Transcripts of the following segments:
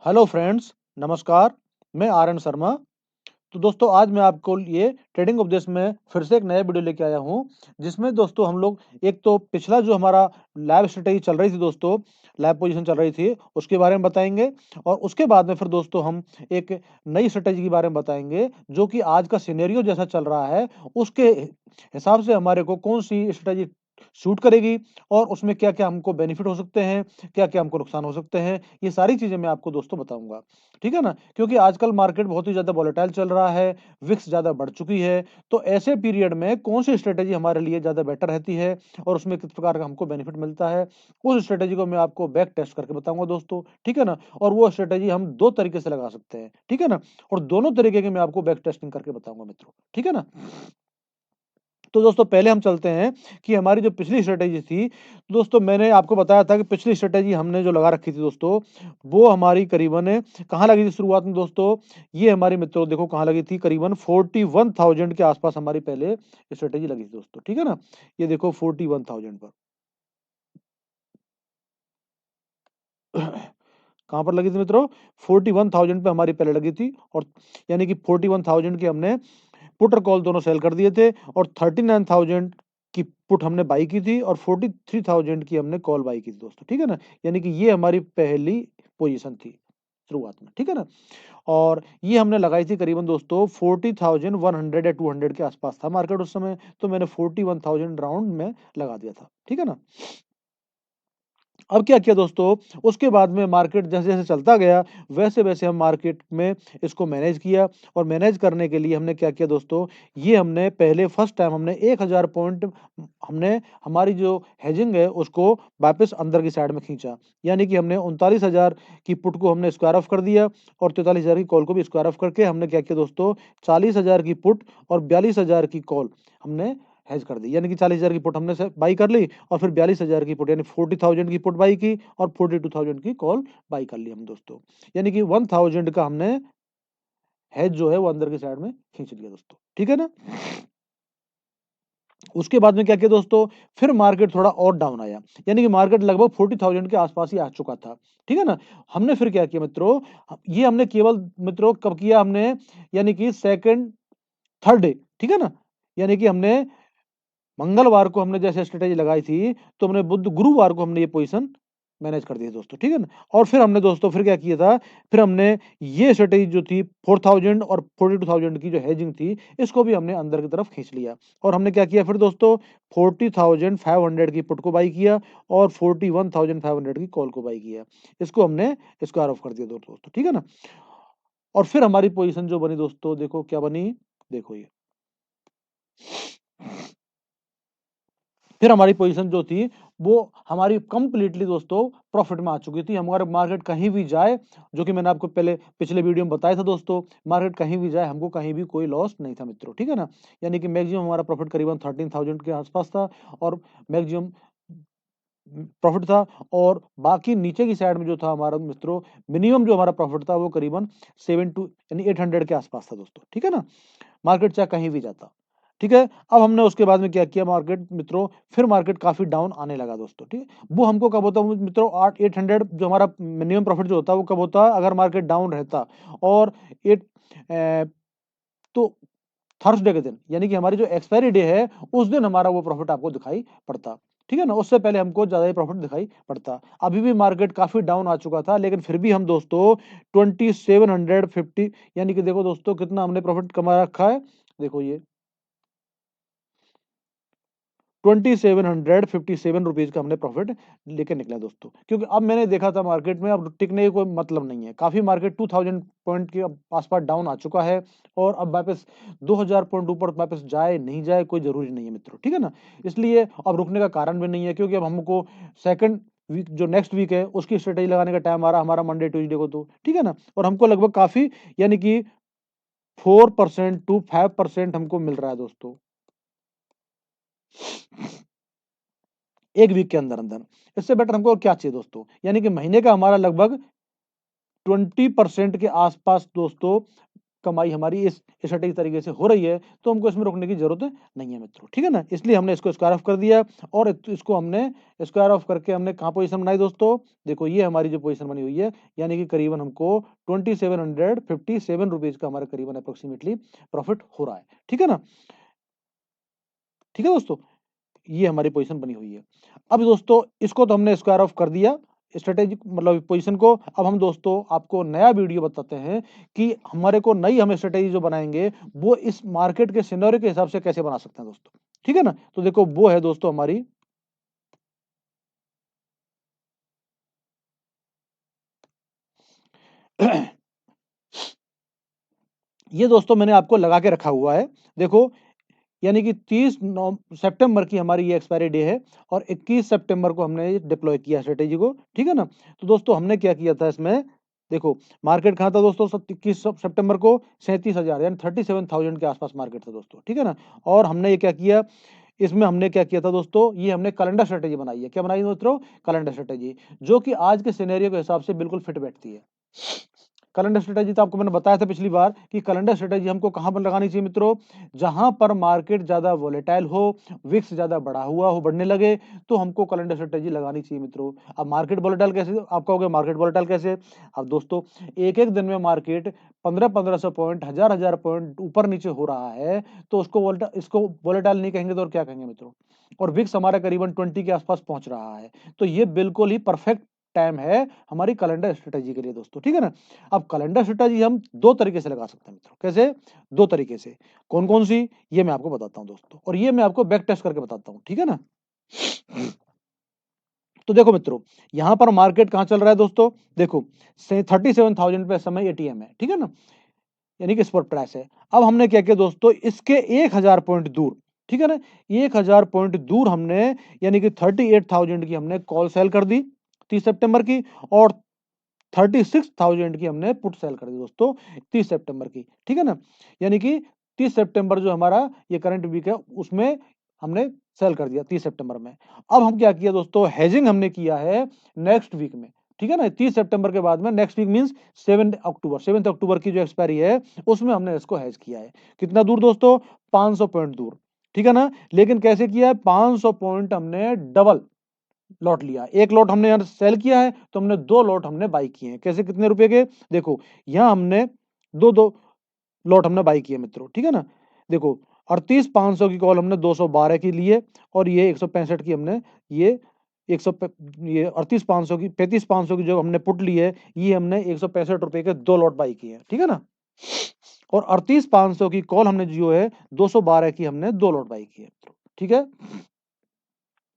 Hello friends, नमस्कार। मैं आर्यन शर्मा। तो दोस्तों आज मैं आपको ये ट्रेडिंग उपदेश में फिर से एक नया वीडियो लेके आया हूँ, जिसमें दोस्तों हम लोग एक तो पिछला जो हमारा लाइव स्ट्रेटेजी चल रही थी दोस्तों, लाइव पोजीशन चल रही थी, उसके बारे में बताएंगे। और उसके बाद में फिर दोस्तों हम एक नई स्ट्रेटेजी के बारे में बताएंगे, जो कि आज का सिनेरियो जैसा चल रहा है, उसके हिसाब से हमारे को कौन सी स्ट्रेटेजी सूट करेगी और उसमें क्या-क्या हमको बेनिफिट हो सकते हैं, क्या-क्या हमको नुकसान हो सकते हैं, ये सारी चीज़ें मैं आपको दोस्तों बताऊँगा। ठीक है ना? क्योंकि आजकल मार्केट बहुत ही ज़्यादा वोलेटाइल चल रहा है, विक्स ज़्यादा बढ़ चुकी है, तो ऐसे पीरियड में कौन-सी स्ट्रैटेजी हमारे लिए ज़्यादा बेटर रहती है और उसमें किस प्रकार का हमको बेनिफिट मिलता है, उस स्ट्रैटेजी को मैं आपको बैक टेस्ट करके बताऊँगा दोस्तों, ठीक है ना? और वो स्ट्रैटेजी हम 2 तरीके से लगा सकते हैं, ठीक है ना? और दोनों तरीके की मैं आपको बैक टेस्टिंग करके बताऊँगा मित्रों, ठीक है ना? तो दोस्तों पहले हम चलते हैं कि हमारी जो पिछली स्ट्रैटेजी थी, दोस्तों मैंने आपको बताया था कि पिछली स्ट्रैटेजी हमने जो लगा रखी थी दोस्तों, वो हमारी करीबन कहाँ लगी थी शुरुआत में दोस्तों, ये हमारी मित्रों देखो कहाँ लगी थी, करीबन 41,000 के आसपास हमारी पहले स्ट्रैटेजी लगी थी दोस्तों, ठीक है ना? ये देखो 41,000 पर। कहाँ पर लगी थी मित्रों? 41,000 पे हमारी पहले लगी थी और यानी कि 41,000 की हमने पुट और कॉल दोनों सेल कर दिए थे और 39,000 की पुट हमने बाई की थी और 43,000 की हमने कॉल बाई की थी दोस्तों, ठीक है ना? यानी कि ये हमारी पहली पोजीशन थी शुरुआत में, ठीक है ना? और ये हमने लगाई थी करीबन दोस्तों 40,100 या 200 के आसपास था मार्केट उस समय, तो मैंने 41,000 राउंड में लगा दिया था, ठीक है ना? अब क्या किया दोस्तों, उसके बाद में मार्केट जैसे-जैसे चलता गया, वैसे-वैसे हम मार्केट में इसको मैनेज किया और मैनेज करने के लिए हमने क्या किया दोस्तों, ये हमने पहले फर्स्ट टाइम हमने 1000 पॉइंट हमने हमारी जो हेजिंग है, उसको वापस अंदर की साइड में खींचा। यानी कि हमने 39,000 की पुट को हमने स्क्वायर ऑफ कर दिया और 43,000 की कॉल को भी स्क्वायर ऑफ करके हमने क्या किया दोस्तों, 40,000 की पुट और 42,000 की कॉल हमने हेज कर दी। यानी कि 40,000 की पुट हमने से बाई कर ली और फिर 42,000 की पुट यानी 40,000 की पुट बाई की और 42,000 की कॉल बाई कर ली हम दोस्तों। यानी कि 1,000 का हमने हेज जो है वो अंदर की साइड में खींच लिया दोस्तों। ठीक है ना? उसके बाद में क्या किया दोस्तों, फिर मार्केट थोड़ा और डाउन आया। यानी कि मार्केट लगभग 40,000 के आस-पास ही आ चुका था। ठीक है ना? हमने फिर क्या किया मित्रों, ये हमने केवल मित्रों कब किया हमने, यानी कि सेकंड थर्ड डे, ठीक है ना? यानी कि हमने मंगलवार को हमने जैसे स्ट्रैटेजी लगाई थी, तो हमने बुध गुरुवार को हमने ये पोज़ीशन मैनेज कर दी है दोस्तों, ठीक है ना? और फिर हमने दोस्तों फिर क्या किया था, फिर हमने ये स्ट्रैटेजी जो थी 4,000 और 42,000 की जो हेजिंग थी, इसको भी हमने अंदर की तरफ खींच लिया। और हमने क्या किया फिर दोस्तों 40,500 की पुट को बाई किया और 41,500 की कॉल को बाई किया। इसको हमने स्क्वायर ऑफ कर दिया दोस्तों, ठीक है ना? और फिर हमारी पोज़ीशन जो बनी दोस्तों देखो क्या बनी? देखो ये। फिर हमारी पोजीशन जो थी, वो हमारी कंप्लीटली दोस्तों प्रॉफ़िट में आ चुकी थी। हमारा मार्केट कहीं भी जाए, जो कि मैंने आपको पहले पिछले वीडियो में बताया था दोस्तों, मार्केट कहीं भी जाए, हमको कहीं भी कोई लॉस नहीं था मित्रों, ठीक है ना? यानी कि मैक्सिमम हमारा प्रॉफ़िट करीबन 13,000 के आस-पास था और मैक्सिमम प्रॉफ़िट था और बाकी नीचे की साइड में जो था हमारा मित्रों, मिनिमम जो हमारा प्रॉफ़िट था, वो करीबन 7 टू यानी 800 के आस-पास था दोस्तों, ठीक है ना? मार्केट चाहे कहीं भी जाता। ठीक है? अब हमने उसके बाद में क्या किया मार्केट मित्रों, फिर मार्केट काफ़ी डाउन आने लगा दोस्तों, ठीक है? वो हमको कब होता है मित्रों 800 जो हमारा मिनिमम प्रॉफ़िट जो होता है, वो कब होता है? अगर मार्केट डाउन रहता और एट अ, तो थर्सडे के दिन, यानी कि हमारी जो एक्सपायरी डे है, उस दिन हमारा वो प्रॉफ़िट आपको दिखाई पड़ता। ठीक है ना? उससे पहले हमको ज़्यादा ही प्रॉफ़िट दिखाई पड़ता। अभी भी मार्केट काफ़ी डाउन आ चुका था, लेकिन फिर भी हम दोस्तों 2750 यानी कि देखो दोस्तों कितना हमने प्रॉफ़िट कमा रखा है। देखो ये 2757 रुपीज़ का हमने प्रॉफ़िट लेके निकले दोस्तों। क्योंकि अब मैंने देखा था मार्केट में अब टिकने का कोई मतलब नहीं है। काफ़ी मार्केट 2000 पॉइंट के आस-पास डाउन आ चुका है और अब वापस 2000 पॉइंट ऊपर वापस जाए, नहीं जाए कोई ज़रूरी नहीं है मित्रों, ठीक है ना? इसलिए अब रुकने का कारण भी नहीं है क्योंकि अब हमको सेकंड वीक जो नेक्स्ट वीक है उसकी स्ट्रैटेजी लगाने का टाइम आ रहा है हमारा मंडे, ट्यूसडे को तो, ठीक है ना? और हमको लगभग काफ़ी यानी कि 4% टू 5% हमको मिल रहा है दोस्तों। 1 वीक के अंदर-अंदर। इससे बेटर हमको और क्या चाहिए दोस्तों? यानी कि महीने का हमारा लगभग 20% के आस-पास दोस्तों कमाई हमारी इस स्ट्रेटेजी तरीके से हो रही है, तो हमको इसमें रुकने की ज़रूरत नहीं है मित्रों, ठीक है ना? इसलिए हमने इसको स्क्वायर ऑफ कर दिया और इसको हमने स्क्वायर ऑफ करके हमने कहाँ पोजीशन बनाई दोस्तों? देखो ये हमारी जो पोजीशन बनी हुई है, यानी कि करीबन हमको 2757 रुपीज़ का हमारा करीबन एप्रोक्सीमेटली प्रॉफिट हो रहा है, ठीक है ना? ठीक है दोस्तों? ये हमारी पोजीशन बनी हुई है। अब दोस्तों इसको तो हमने स्क्वायर ऑफ कर दिया स्ट्रेटेजिक मतलब पोजीशन को। अब हम दोस्तों आपको नया वीडियो बताते हैं कि हमारे को नई हम स्ट्रेटेजी जो बनाएँगे वो इस मार्केट के सिनेरियो के हिसाब से कैसे बना सकते हैं दोस्तों। ठीक है ना? तो देखो वो है दोस्तों हमारी ये दोस्तों मैंने आपको लगा के रखा हुआ है। देखो यानी कि 30 नव सितंबर की हमारी ये एक्सपायरी डे है और 21 सितंबर को हमने डिप्लॉय किया स्ट्रेटेजी को, ठीक है ना? तो दोस्तों हमने क्या किया था इसमें, देखो मार्केट कहाँ था दोस्तों 21 सितंबर को 37,000 यानी 37,000 के आसपास मार्केट था दोस्तों, ठीक है ना? और हमने ये क्या किया, इसमें हमने क्या किया था दोस्तों, ये हमने कैलेंडर स्ट्रेटेजी बनाई है। क्या बनाई है मित्रों? कैलेंडर स्ट्रेटेजी, जो कि आज के सिनेरियो के हिसाब से बिल्कुल फिट बैठती है। कैलेंडर स्ट्रेटेजी तो आपको मैंने बताया था पिछली बार कि कैलेंडर स्ट्रेटेजी हमको कहाँ पर लगानी चाहिए मित्रों? जहाँ पर मार्केट ज़्यादा वोलेटाइल हो, विक्स ज़्यादा बढ़ा हुआ हो, बढ़ने लगे, तो हमको कैलेंडर स्ट्रेटेजी लगानी चाहिए मित्रों। अब मार्केट वोलेटाइल कैसे? आप कहोगे मार्केट वोलेटाइल कैसे? अब दोस्तों एक-एक दिन में मार्केट 1500-1500 पॉइंट, 1000-1000 पॉइंट ऊपर-नीचे हो रहा है, तो इसको वोलेटाइल नहीं कहेंगे तो और क्या कहेंगे मित्रों? और विक्स हमारा करीबन 20 के आसपास पहुँच रहा है। तो ये बिल्कुल ही परफेक्ट टाइम है हमारी कैलेंडर स्ट्रेटेजी के लिए दोस्तों, ठीक है ना? अब कैलेंडर स्ट्रेटेजी हम 2 तरीके से लगा सकते हैं मित्रों। कैसे? 2 तरीके से। कौन-कौन सी? ये मैं आपको बताता हूँ दोस्तों और ये मैं आपको बैक टेस्ट करके बताता हूँ, ठीक है ना? तो देखो मित्रों, यहाँ पर मार्केट कहाँ चल रहा है दोस्तों? देखो से 37,000 पे इस समय एटीएम है, ठीक है ना? यानी कि स्पॉट प्राइस है। अब हमने क्या किया दोस्तों, इसके 1000 पॉइंट दूर, ठीक है ना? 1000 पॉइंट दूर हमने यानी कि 38,000 की हमने कॉल सेल कर दी 30 सितंबर की और 36,000 की हमने पुट सेल कर दी दोस्तों 30 सितंबर की, ठीक है ना? यानी कि 30 सितंबर जो हमारा ये करंट वीक है उसमें हमने सेल कर दिया 30 सितंबर में। अब हम क्या किया दोस्तों, हेजिंग हमने किया है नेक्स्ट वीक में, ठीक है ना? 30 सितंबर के बाद में नेक्स्ट वीक मीन्स 7 अक्टूबर की जो एक्सपायरी है उसमें हमने इसको हेज किया है। कितना दूर दोस्तों? 500 पॉइंट दूर, ठीक है ना? लेकिन कैसे किया है? 500 पॉइंट हमने डबल लॉट लिया। 1 लॉट हमने यहाँ सेल किया है, तो हमने 2 लॉट हमने बाय किए हैं। कैसे कितने रुपए के? देखो, यहाँ हमने 2-2 लॉट हमने बाय किए मित्रों, ठीक है ना? देखो 38,500 की कॉल हमने 212 की ली है और ये 165 की हमने ये 100 प ये 38,500 की 35,500 की जो हमने पुट ली है, ये हमने 165 रुपए के 2 लॉट बाय किए हैं, ठीक है ना? और 38,500 की कॉल हमने जो है 212 की हमने 2 लॉट बाय की है मित्रों, ठीक है?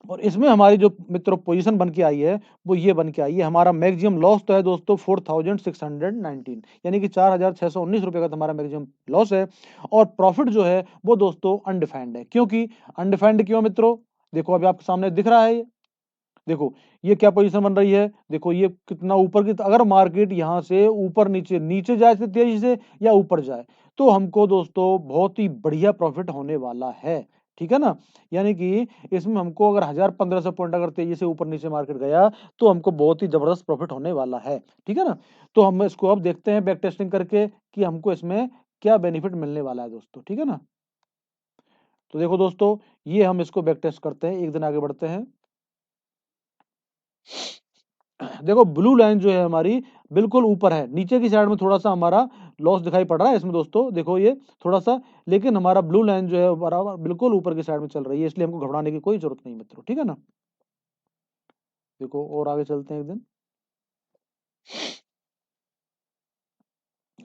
और इसमें हमारी जो मित्रों पोजीशन बन के आई है, वो ये बन के आई है, हमारा मैक्सिमम लॉस तो है दोस्तों 4,619 यानी कि 4,619 रुपए का तो हमारा मैक्सिमम लॉस है और प्रॉफिट जो है वो दोस्तों अनडिफाइंड है। क्योंकि अनडिफाइंड क्यों मित्रों? देखो अभी आपके सामने दिख रहा है ये। देखो, ये क्या पोजीशन बन रही है? देखो ये कितना ऊपर की अगर मार्केट यहाँ से ऊपर-नीचे, नीचे जाए तेज़ी से या ऊपर जाए, तो हमको दोस्तों बहुत ही बढ़िया प्रॉफिट होने वाला है। ठीक है ना? यानी कि इसमें हमको अगर 1000-1500 पॉइंट अगर तेज़ी से ऊपर-नीचे मार्केट गया, तो हमको बहुत ही ज़बरदस्त प्रॉफिट होने वाला है। ठीक है ना? तो हम इसको अब देखते हैं बैक टेस्टिंग करके कि हमको इसमें क्या बेनिफिट मिलने वाला है दोस्तों। ठीक है ना? तो देखो दोस्तों, ये हम इसको बैक टेस्ट करते हैं, एक दिन आगे बढ़ते हैं। देखो ब्लू लाइन जो है हमारी बिल्कुल ऊपर है, नीचे की साइड में थोड़ा-सा हमारा लॉस दिखाई पड़ रहा है इसमें दोस्तों, देखो ये थोड़ा-सा लेकिन हमारा ब्लू लाइन जो है बराबर बिल्कुल ऊपर की साइड में चल रही है, इसलिए हमको घबराने की कोई ज़रूरत नहीं मित्रों, ठीक है ना? देखो और आगे चलते हैं एक दिन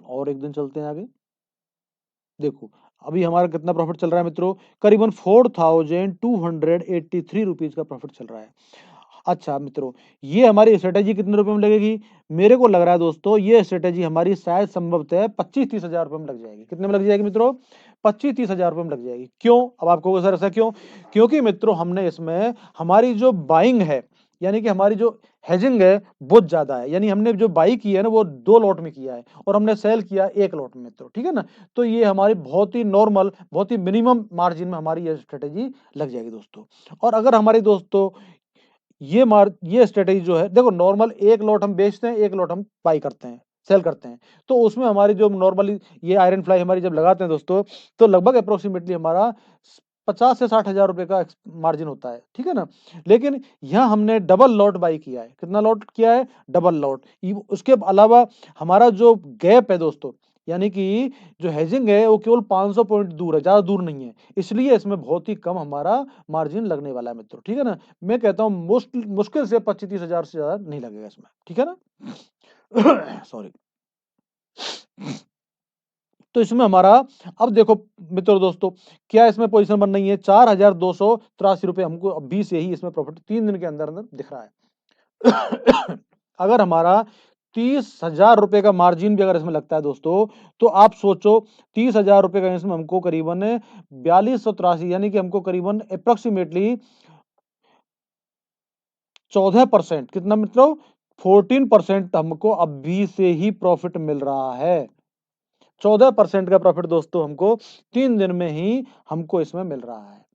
और एक दिन चलते हैं आगे। देखो, अभी हमारा कितना प्रॉफिट चल रहा है मित्रों? करीबन 4,283 रुपीज़ का प्रॉफिट चल रहा है। अच्छा मित्रों, ये हमारी स्ट्रैटेजी कितने रुपए में लगेगी? मेरे को लग रहा है दोस्तों ये स्ट्रैटेजी हमारी शायद संभवतः 25-30 हज़ार रुपए में लग जाएगी। कितने में लग जाएगी मित्रों? 25-30 हज़ार रुपए में लग जाएगी। क्यों? अब आप कहोगे सर ऐसा क्यों? क्योंकि मित्रों हमने इसमें हमारी जो बाइंग है, यानी कि हमारी जो हेजिंग है बहुत ज़्यादा है। यानी हमने जो बाई की है ना वो 2 लॉट में किया है और हमने सेल किया 1 लॉट में मित्रों, ठीक है ना? तो ये हमारी बहुत ही नॉर्मल, बहुत ही मिनिमम मार्जिन में हमारी ये स्ट्रैटेजी लग जाएगी दोस्तों। और अगर हमारी दोस्तों ये स्ट्रैटेजी जो है देखो नॉर्मल 1 लॉट हम बेचते हैं, 1 लॉट हम बाय करते हैं, सेल करते हैं। तो उसमें हमारी जो नॉर्मली ये आयरन फ्लाई हमारी जब लगाते हैं दोस्तों, तो लगभग अप्रोक्सीमेटली हमारा 50 से 60,000 रुपए का मार्जिन होता है, ठीक है ना? लेकिन यहाँ हमने डबल लॉट बाई किया है। कितना लॉट किया है? Double lot. उसके अलावा हमारा जो गैप है दोस्तों, यानी कि जो हेजिंग है वो केवल 500 पॉइंट दूर है, ज़्यादा दूर नहीं है। इसलिए इसमें बहुत ही कम हमारा मार्जिन लगने वाला है मित्रों, ठीक है ना? मैं कहता हूँ मुश्किल से 25-30 हज़ार से ज़्यादा नहीं लगेगा इसमें, ठीक है ना? सॉरी। तो इसमें हमारा अब देखो मित्रों दोस्तों, क्या इसमें पोजीशन बन रही है? 4,283 रुपए हमको अभी से ही इसमें प्रॉफिट 3 दिन के अंदर दिख रहा है। अगर हमारा 30,000 रुपए का मार्जिन भी अगर इसमें लगता है दोस्तों, तो आप सोचो 30,000 रुपए का इसमें हमको करीबन 4283 यानी कि हमको करीबन अप्रोक्सीमेटली 14% कितना मित्रों? 14% हमको अभी से ही प्रॉफिट मिल रहा है। 14% का प्रॉफिट दोस्तों हमको 3 दिन में ही हमको इसमें मिल रहा है।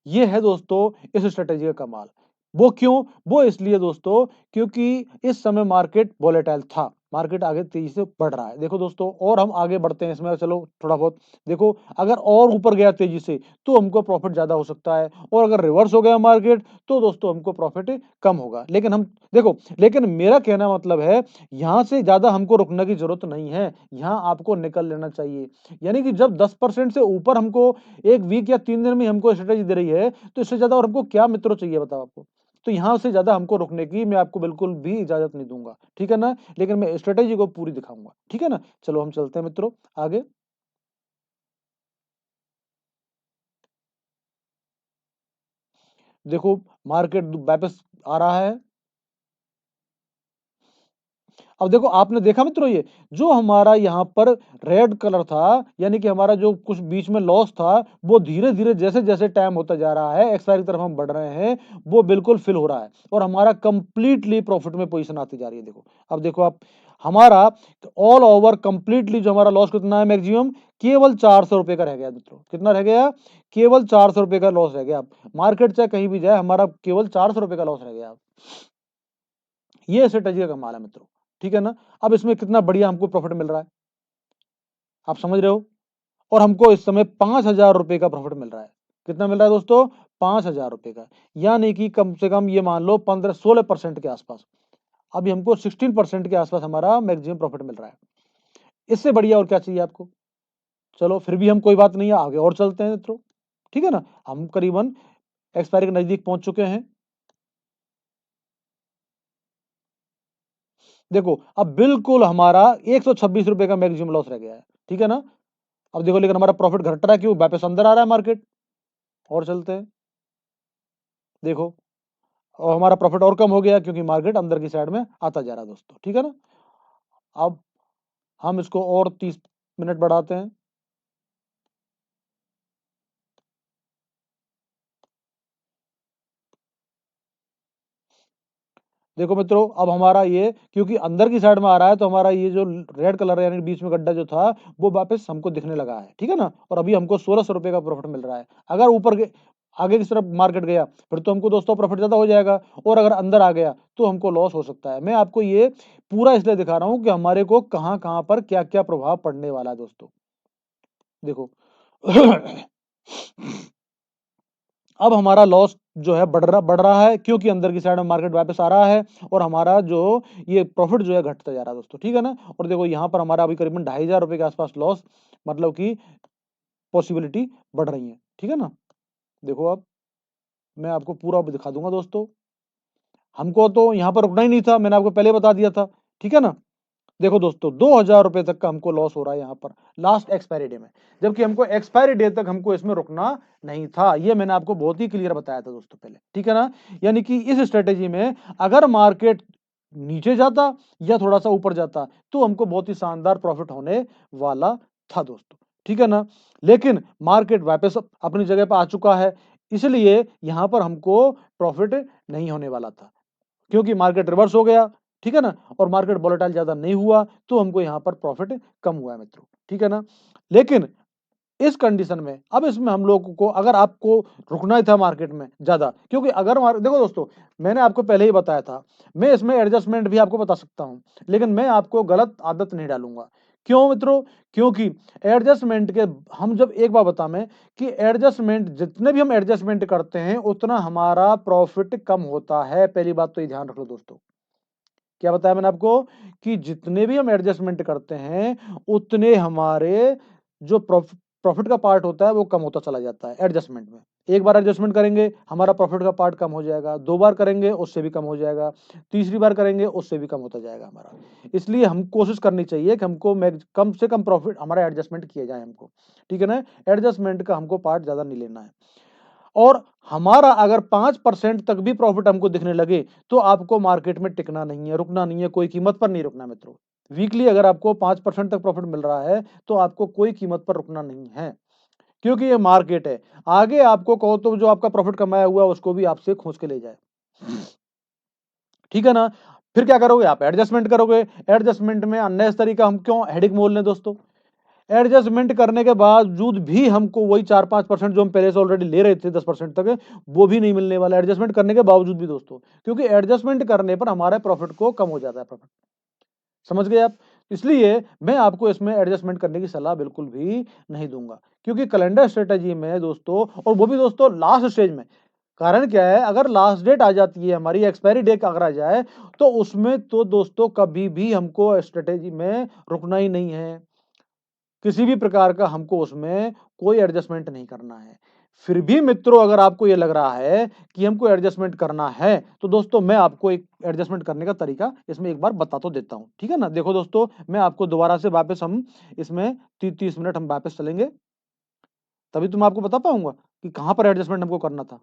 ये है दोस्तों इस स्ट्रेटेजी का कमाल। वो क्यों? वो इसलिए दोस्तों क्योंकि इस समय मार्केट वोलेटाइल था। मार्केट आगे तेजी से बढ़ रहा है। देखो दोस्तों और हम आगे बढ़ते हैं इसमें, चलो थोड़ा बहुत देखो, अगर और ऊपर गया तेजी से तो हमको प्रॉफिट ज़्यादा हो सकता है, और अगर रिवर्स हो गया मार्केट तो दोस्तों हमको प्रॉफिट कम होगा। लेकिन हम देखो, लेकिन मेरा कहना मतलब है यहाँ से ज़्यादा हमको रुकने की ज़रूरत नहीं है। यहाँ आपको निकल लेना चाहिए। यानी कि जब 10% से ऊपर हमको 1 वीक या 3 दिन में हमको स्ट्रेटेजी दे रही है, तो इससे ज़्यादा और हमको क्या मित्रों चाहिए बताओ आपको? तो यहाँ से ज़्यादा हमको रुकने की मैं आपको बिल्कुल भी इजाज़त नहीं दूँगा, ठीक है ना? लेकिन मैं स्ट्रेटेजी को पूरी दिखाऊँगा, ठीक है ना? चलो हम चलते हैं मित्रों आगे। देखो मार्केट वापस आ रहा है। अब देखो आपने देखा मित्रों, ये जो हमारा यहाँ पर रेड कलर था, यानी कि हमारा जो कुछ बीच में लॉस था, वो धीरे-धीरे जैसे-जैसे टाइम होता जा रहा है, एक्सपायरी की तरफ हम बढ़ रहे हैं, वो बिल्कुल फिल हो रहा है और हमारा कंप्लीटली प्रॉफिट में पोजीशन आती जा रही है। देखो, अब देखो आप, हमारा ऑल ओवर कंप्लीटली जो हमारा लॉस कितना है मैक्सिमम, केवल 400 रुपए का रह गया मित्रों। कितना रह गया? केवल 400 रुपए का लॉस रह गया। अब मार्केट चाहे कहीं भी जाए, हमारा केवल 400 रुपए का लॉस रह गया। ये स्ट्रेटेजी का कमाल है मित्रों, ठीक है ना? अब इसमें कितना बढ़िया हमको प्रॉफिट मिल रहा है, आप समझ रहे हो? और हमको इस समय 5,000 रुपए का प्रॉफिट मिल रहा है। कितना मिल रहा है दोस्तों? 5,000 रुपए का। यानी कि कम से कम ये मान लो 15-16% के आसपास। अभी हमको 16% के आसपास हमारा मैक्सिमम प्रॉफिट मिल रहा है। इससे बढ़िया और क्या चाहिए आपको? चलो फिर भी हम कोई बात नहीं है, आगे और चलते हैं मित्रों, ठीक है ना? हम करीबन एक्सपायरी के नजदीक पहुंच चुके हैं। देखो अब बिल्कुल हमारा 126 रुपए का मैक्सिमम लॉस रह गया है, ठीक है ना? अब देखो लेकिन हमारा प्रॉफिट घट रहा है, क्यों? वापस अंदर आ रहा है मार्केट। और चलते हैं, देखो और हमारा प्रॉफिट और कम हो गया क्योंकि मार्केट अंदर की साइड में आता जा रहा है दोस्तों, ठीक है ना? अब हम इसको और 30 मिनट बढ़ाते हैं। देखो मित्रों अब हमारा ये क्योंकि अंदर की साइड में आ रहा है, तो हमारा ये जो रेड कलर है यानी बीच में गड्ढा जो था, वो वापस हमको दिखने लगा है, ठीक है ना? और अभी हमको 1600 रुपए का प्रॉफिट मिल रहा है। अगर आगे की तरफ मार्केट गया फिर तो हमको दोस्तों प्रॉफिट ज्यादा हो जाएगा, और अगर अंदर आ गया तो हमको लॉस हो सकता है। मैं आपको ये पूरा इसलिए दिखा रहा हूँ कि हमारे को कहाँ कहाँ पर क्या क्या प्रभाव पड़ने वाला है दोस्तों। देखो अब हमारा लॉस जो है बढ़ रहा है क्योंकि अंदर की साइड में मार्केट वापस आ रहा है, और हमारा जो ये प्रॉफिट जो है घटता जा रहा है दोस्तों, ठीक है ना? और देखो यहाँ पर हमारा अभी करीबन 2,500 रुपए के आसपास लॉस, मतलब कि पॉसिबिलिटी बढ़ रही है, ठीक है ना? देखो अब मैं आपको पूरा अब दिखा दूंगा दोस्तों। हमको तो यहाँ पर रुकना ही नहीं था, मैंने आपको पहले बता दिया था, ठीक है ना? देखो दोस्तों 2,000 रुपए तक का हमको लॉस हो रहा है यहाँ पर लास्ट एक्सपायरी डे में, जबकि हमको एक्सपायरी डे तक हमको इसमें रुकना नहीं था। ये मैंने आपको बहुत ही क्लियर बताया था दोस्तों पहले, ठीक है ना? यानी कि इस स्ट्रेटेजी में अगर मार्केट नीचे जाता या थोड़ा सा ऊपर जाता तो हमको बहुत ही शानदार प्रॉफिट होने वाला था दोस्तों, ठीक है ना? लेकिन मार्केट वापस अपनी जगह पर आ चुका है, इसलिए यहाँ पर हमको प्रॉफिट नहीं होने वाला था, क्योंकि मार्केट रिवर्स हो गया, ठीक है ना? और मार्केट वोलेटाइल ज्यादा नहीं हुआ, तो हमको यहाँ पर प्रॉफिट कम हुआ है मित्रों, ठीक है ना? लेकिन इस कंडीशन में अब इसमें हम लोगों को अगर आपको रुकना ही था मार्केट में ज़्यादा, क्योंकि अगर देखो दोस्तों, मैंने आपको पहले ही बताया था, मैं इसमें एडजस्टमेंट भी आपको बता सकता हूँ, लेकिन मैं आपको गलत आदत नहीं डालूंगा। क्यों मित्रों? क्योंकि एडजस्टमेंट के हम जब एक बार बता मैं कि एडजस्टमेंट जितने भी हम एडजस्टमेंट करते हैं उतना हमारा प्रॉफिट कम होता है। पहली बात तो ये ध्यान रख लो दोस्तों। क्या बताया मैंने आपको कि जितने भी हम एडजस्टमेंट करते हैं उतने हमारे जो प्रॉफिट का पार्ट होता है वो कम होता चला जाता है एडजस्टमेंट में। एक बार एडजस्टमेंट करेंगे हमारा प्रॉफिट का पार्ट कम हो जाएगा, दो बार करेंगे उससे भी कम हो जाएगा, तीसरी बार करेंगे उससे भी कम होता जाएगा हमारा। इसलिए हम कोशिश करनी चाहिए कि हमको कम से कम प्रॉफिट हमारा एडजस्टमेंट किया जाए हमको, ठीक है ना। एडजस्टमेंट का हमको पार्ट ज्यादा नहीं लेना है। और हमारा अगर 5% तक भी प्रॉफिट हमको दिखने लगे तो आपको मार्केट में टिकना नहीं है, रुकना नहीं है, कोई कीमत पर नहीं रुकना मित्रों। वीकली अगर आपको 5% तक प्रॉफिट मिल रहा है तो आपको कोई कीमत पर रुकना नहीं है, क्योंकि ये मार्केट है। आगे आपको कहो तो जो आपका प्रॉफिट कमाया हुआ उसको भी आपसे खींच के ले जाए, ठीक है ना। फिर क्या करोगे आप? एडजस्टमेंट करोगे। एडजस्टमेंट में अननेसेसरी का हम क्यों हेडिक मोल लें दोस्तों? एडजस्टमेंट करने के बावजूद भी हमको वही 4-5% जो हम पहले से ऑलरेडी ले रहे थे 10% तक, वो भी नहीं मिलने वाला एडजस्टमेंट करने के बावजूद भी दोस्तों, क्योंकि एडजस्टमेंट करने पर हमारे प्रॉफिट को कम हो जाता है प्रॉफिट। समझ गए आप? इसलिए मैं आपको इसमें एडजस्टमेंट करने की सलाह बिल्कुल भी नहीं दूंगा, क्योंकि कैलेंडर स्ट्रेटेजी में दोस्तों, और वो भी दोस्तों लास्ट स्टेज में, कारण क्या है, अगर लास्ट डेट आ जाती है हमारी, एक्सपायरी डेट अगर आ जाए तो उसमें तो दोस्तों कभी भी हमको स्ट्रेटेजी में रुकना ही नहीं है। किसी भी प्रकार का हमको उसमें कोई एडजस्टमेंट नहीं करना है। फिर भी मित्रों अगर आपको ये लग रहा है कि हमको एडजस्टमेंट करना है तो दोस्तों मैं आपको एक एडजस्टमेंट करने का तरीका इसमें एक बार बता तो देता हूं, ठीक है ना। देखो दोस्तों, मैं आपको दोबारा से वापस हम इसमें 30 मिनट हम वापस चलेंगे, तभी तो मैं आपको बता पाऊंगा कि कहां पर एडजस्टमेंट हमको करना था।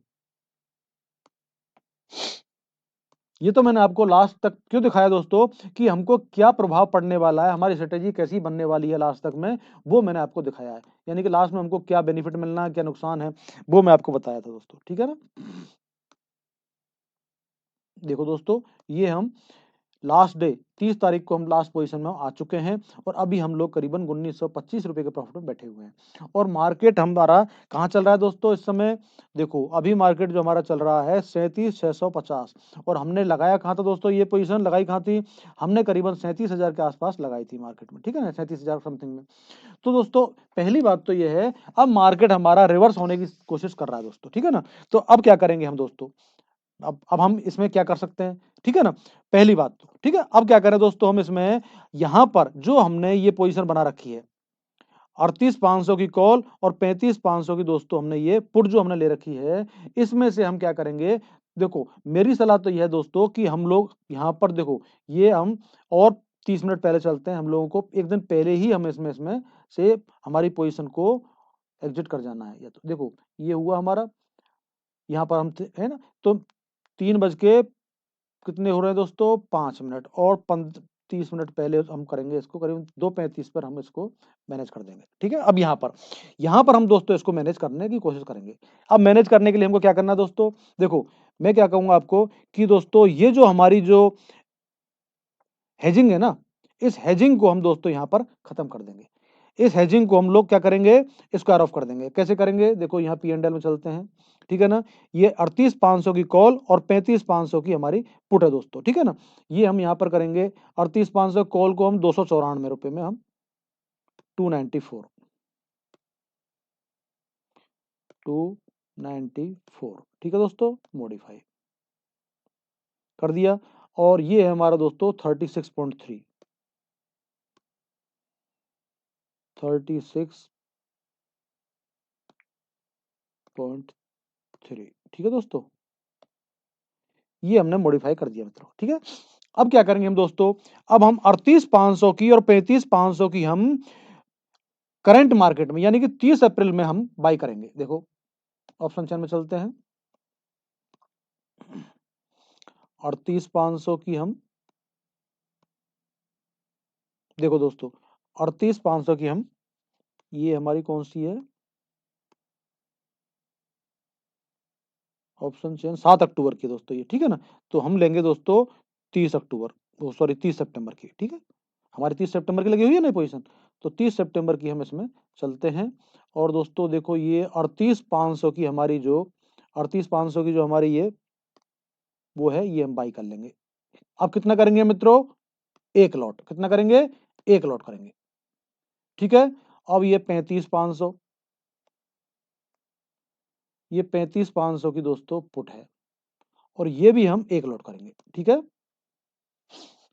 ये तो मैंने आपको लास्ट तक क्यों दिखाया दोस्तों कि हमको क्या प्रभाव पड़ने वाला है, हमारी स्ट्रेटेजी कैसी बनने वाली है लास्ट तक में, वो मैंने आपको दिखाया है। यानी कि लास्ट में हमको क्या बेनिफिट मिलना है, क्या नुकसान है, वो मैं आपको बताया था दोस्तों, ठीक है ना। देखो दोस्तों, ये हम लास्ट डे 30 तारीख को हम लास्ट पोजीशन में आ चुके हैं और अभी हम लोग करीबन 1925 रुपए के प्रॉफिट में बैठे हुए हैं। और मार्केट हमारा कहाँ चल रहा है दोस्तों इस समय? देखो अभी मार्केट जो हमारा चल रहा है 37,650, और हमने लगाया कहाँ था दोस्तों? ये पोजीशन लगाई कहाँ थी? हमने करीबन 37,000 के आसपास लगाई थी मार्केट में, ठीक है ना, 37,000 समथिंग में। तो दोस्तों पहली बात तो ये है, अब मार्केट हमारा रिवर्स होने की कोशिश कर रहा है दोस्तों, ठीक है ना। तो अब क्या करेंगे हम दोस्तों? अब हम इसमें क्या कर सकते हैं, ठीक है ना। पहली बात तो ठीक है, अब क्या करें दोस्तों, हम इसमें यहां पर जो हमने ये पोजीशन बना रखी है 38,500 की कॉल और 35,500 की दोस्तों हमने ये पुट जो हमने ले रखी है, इसमें से हम क्या करेंगे? देखो मेरी सलाह तो यह है दोस्तों कि हम लोग यहाँ पर देखो, ये हम और 30 मिनट पहले चलते हैं, हम लोगों को एक दिन पहले ही हम इसमें इसमें से हमारी पोजीशन को एग्जिट कर जाना है। या तो देखो ये हुआ हमारा, यहाँ पर हम है ना, तो 3 बज के कितने हो रहे हैं दोस्तों? 5 मिनट, और 30 मिनट पहले हम करेंगे इसको, करीब 2:35 पर हम इसको मैनेज कर देंगे, ठीक है। अब यहाँ पर हम दोस्तों इसको मैनेज करने की कोशिश करेंगे। अब मैनेज करने के लिए हमको क्या करना है दोस्तों? देखो मैं क्या कहूंगा आपको कि दोस्तों ये जो हमारी जो हेजिंग है ना, इस हेजिंग को हम दोस्तों यहाँ पर खत्म कर देंगे। इस हेजिंग को हम लोग क्या करेंगे? स्क्वायर ऑफ कर देंगे। कैसे करेंगे? देखो यहाँ पी एंड एल में चलते हैं, ठीक है ना। ये 38,500 की कॉल और 35,500 की हमारी पुट है दोस्तों, ठीक है ना। ये हम यहाँ पर करेंगे 38,500 कॉल को हम 294 रुपए में हम 294 294, ठीक है दोस्तों, मॉडिफाई कर दिया। और ये है हमारा दोस्तों 36.3 36.3, ठीक है दोस्तों, ये हमने मॉडिफाई कर दिया मित्रों, ठीक है। अब क्या करेंगे हम दोस्तों? अब हम 38,500 की और 35,500 की हम करंट मार्केट में यानी कि 30 अप्रैल में हम बाई करेंगे। देखो ऑप्शन चेन में चलते हैं, 38,500 की हम, देखो दोस्तों 38,500 की हम, ये हमारी कौन सी है? ऑप्शन चेन 7 अक्टूबर की दोस्तों ये, ठीक है ना। तो हम लेंगे दोस्तों 30 अक्टूबर, सॉरी 30 सितंबर की, ठीक है। हमारी 30 सितंबर की लगी हुई है ना पोजीशन, तो 30 सितंबर की हम इसमें चलते हैं और दोस्तों देखो ये 38,500 की हमारी जो 38,500 की जो हमारी ये वो है, ये हम बाई कर लेंगे। अब कितना करेंगे मित्रों, एक लॉट। कितना करेंगे, एक लॉट करेंगे, ठीक है। अब ये 35,500, ये 35,500 की दोस्तों पुट है, और ये भी हम एक लॉट करेंगे, ठीक है।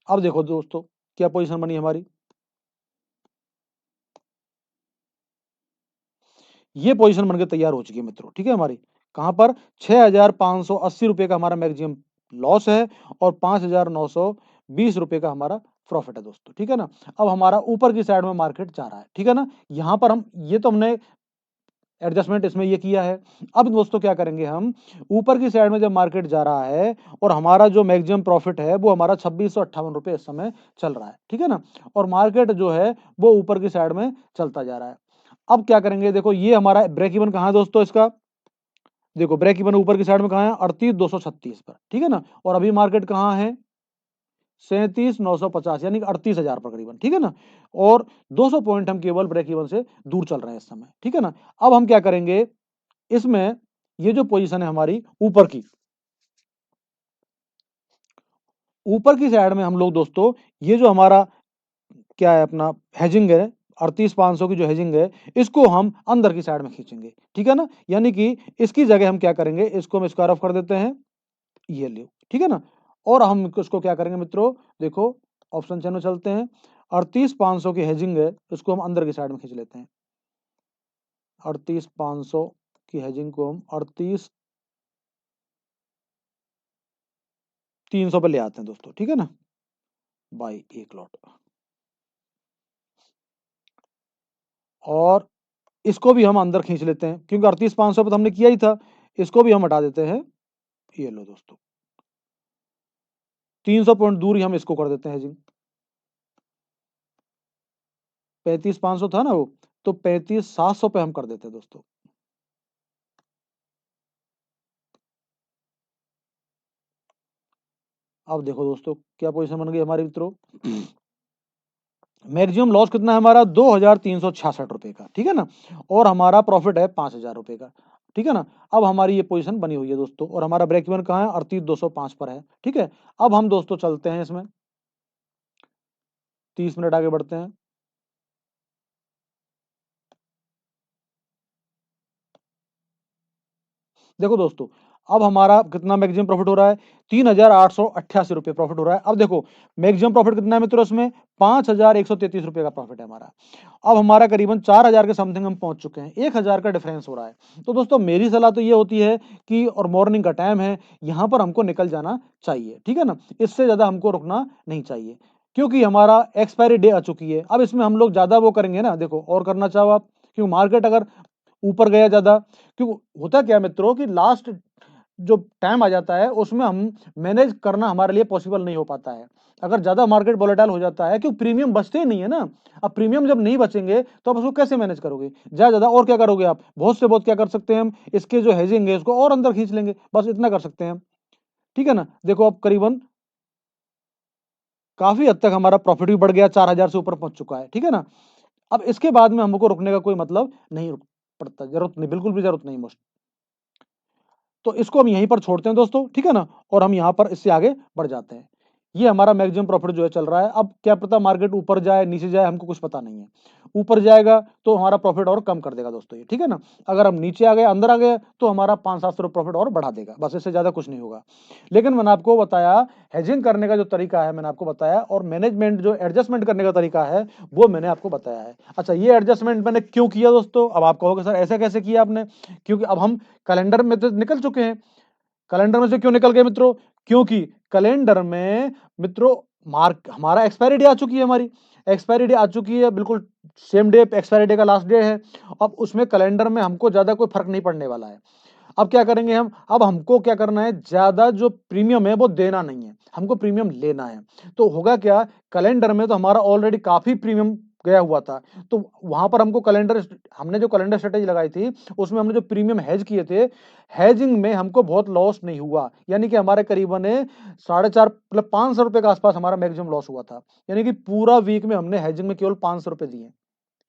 अब देखो दोस्तों क्या पोजीशन बनी हमारी, ये पोजीशन बनकर तैयार हो चुकी है मित्रों, ठीक है। हमारी कहां पर 6,580 रुपए का हमारा मैक्सिमम लॉस है और 5,920 रुपए का हमारा प्रॉफिट है दोस्तों, ठीक है ना। अब हमारा ऊपर की साइड में मार्केट जा रहा है, ठीक है ना। यहां पर हम ये तो हमने एडजस्टमेंट इसमें ये किया है। अब दोस्तों क्या करेंगे, हम ऊपर की साइड में जब मार्केट जा रहा है और हमारा जो मैक्सिमम प्रॉफिट है वो हमारा 2658 रुपए इस समय चल रहा है, ठीक है ना। और मार्केट जो है वो ऊपर की साइड में चलता जा रहा है। अब क्या करेंगे, देखो ये हमारा ब्रेक इवन कहाँ है दोस्तों इसका, देखो ब्रेक इवन ऊपर की साइड में कहाँ है, 38,236 पर, ठीक है ना। और अभी मार्केट कहाँ है, 37,950 यानी कि 38,000 पर करीबन, ठीक है ना। और 200 पॉइंट हम केवल ब्रेक इवन से दूर चल रहे हैं इस समय, ठीक है ना। अब हम क्या करेंगे, इसमें ये जो पोजीशन है हमारी ऊपर की साइड में हम लोग दोस्तों, ये जो हमारा क्या है अपना हेजिंग है, 38,500 की जो हेजिंग है, इसको हम अंदर की साइड में खींचेंगे, ठीक है ना। यानी कि इसकी जगह हम क्या करेंगे, इसको हम स्क्वायर ऑफ कर देते हैं, ये लो, ठीक है ना। और हम इसको क्या करेंगे मित्रों, देखो ऑप्शन चेन में चलते हैं, 38,500 की हेजिंग है, इसको हम अंदर की साइड में खींच लेते हैं। 38,500 की हेजिंग को हम 38,300 पे ले आते हैं दोस्तों, ठीक है ना, बाई एक लॉट। और इसको भी हम अंदर खींच लेते हैं, क्योंकि 38,500 पे तो हमने किया ही था, इसको भी हम हटा देते हैं, ये लो दोस्तों, 300 पॉइंट दूर ही हम इसको कर देते हैं हेजिंग। 35,500 था ना वो, तो 35,700 पे हम कर देते हैं दोस्तों। अब देखो दोस्तों क्या पोजीशन बन गई हमारे मित्रों, मैक्सिमम लॉस कितना है हमारा, 2,366 रुपए का, ठीक है ना। और हमारा प्रॉफिट है 5,000 रुपए का, ठीक है ना। अब हमारी ये पोजीशन बनी हुई है दोस्तों, और हमारा ब्रेक इवन कहाँ है, 38,205 पर है, ठीक है। अब हम दोस्तों चलते हैं इसमें, 30 मिनट आगे बढ़ते हैं। देखो दोस्तों अब हमारा कितना मैक्सिमम प्रॉफिट हो रहा है, 3,888 रुपए प्रॉफिट हो रहा है। अब देखो मैक्सिमम प्रॉफिट कितना है मित्रों, इसमें 5,133 रुपए का प्रॉफिट है हमारा। अब हमारा करीबन 4,000 के समथिंग हम पहुंच चुके हैं, 1,000 का डिफरेंस हो रहा है। तो दोस्तों मेरी सलाह तो ये होती है कि, और मॉर्निंग का टाइम है, यहाँ पर हमको निकल जाना चाहिए, ठीक है ना। इससे ज्यादा हमको रुकना नहीं चाहिए, क्योंकि हमारा एक्सपायरी डे आ चुकी है। अब इसमें हम लोग ज्यादा वो करेंगे ना, देखो और करना चाहो आप, क्योंकि मार्केट अगर ऊपर गया ज्यादा, क्यों होता क्या है मित्रों कि लास्ट जो टाइम आ जाता है उसमें हम मैनेज करना हमारे लिए पॉसिबल नहीं हो पाता है, अगर ज्यादा मार्केट वोलेटाइल हो जाता है, क्योंकि प्रीमियम बचते ही नहीं है ना। अब प्रीमियम जब नहीं बचेंगे तो आप उसको कैसे मैनेज करोगे, ज्यादा ज्यादा और क्या करोगे आप, बहुत से बहुत क्या कर सकते हैं हम, इसके जो हेजिंग है उसको और अंदर खींच लेंगे, बस इतना कर सकते हैं हम, ठीक है ना। देखो अब करीबन काफी हद तक हमारा प्रॉफिट भी बढ़ गया, 4,000 से ऊपर पहुंच चुका है, ठीक है ना। अब इसके बाद में हमको रुकने का कोई मतलब नहीं रुक पड़ता, जरूरत नहीं, बिल्कुल भी जरूरत नहीं मोस्ट। तो इसको हम यहीं पर छोड़ते हैं दोस्तों, ठीक है ना, और हम यहाँ पर इससे आगे बढ़ जाते हैं। ये हमारा मैक्सिमम प्रॉफिट जो है चल रहा है। अब क्या पता मार्केट ऊपर जाए नीचे जाए, हमको कुछ पता नहीं है। ऊपर जाएगा तो हमारा प्रॉफिट और कम कर देगा दोस्तों ये, ठीक है ना। अगर हम नीचे आ गए, अंदर आ गए, तो हमारा 500-700 प्रॉफिट और बढ़ा देगा, बस इससे ज्यादा कुछ नहीं होगा। लेकिन मैंने आपको बताया हेजिंग करने का जो तरीका है मैंने आपको बताया, और मैनेजमेंट जो एडजस्टमेंट करने का तरीका है वो मैंने आपको बताया है। अच्छा ये एडजस्टमेंट मैंने क्यों किया दोस्तों, अब आप कहोगे सर ऐसा कैसे किया आपने, क्योंकि अब हम कैलेंडर में तो निकल चुके हैं। कैलेंडर में से क्यों निकल गए मित्रों, क्योंकि कैलेंडर में मित्रों मार्क हमारा एक्सपायरी डे आ चुकी है, हमारी एक्सपायरी डे आ चुकी है, बिल्कुल सेम डे एक्सपायरी डे का लास्ट डे है। अब उसमें कैलेंडर में हमको ज्यादा कोई फर्क नहीं पड़ने वाला है। अब क्या करेंगे हम, अब हमको क्या करना है, ज्यादा जो प्रीमियम है वो देना नहीं है, हमको प्रीमियम लेना है। तो होगा क्या, कैलेंडर में तो हमारा ऑलरेडी काफी प्रीमियम गया हुआ था, तो वहां पर हमको कैलेंडर, हमने जो कैलेंडर स्ट्रेटेजी लगाई थी उसमें हमने जो प्रीमियम हेज किए थे, हेजिंग में हमको बहुत लॉस नहीं हुआ, यानी कि हमारे करीबन 4.5 मतलब 500 रुपए के आसपास हमारा मैक्सिमम लॉस हुआ था। यानी कि पूरा वीक में हमने हेजिंग में केवल 500 रुपए दिए,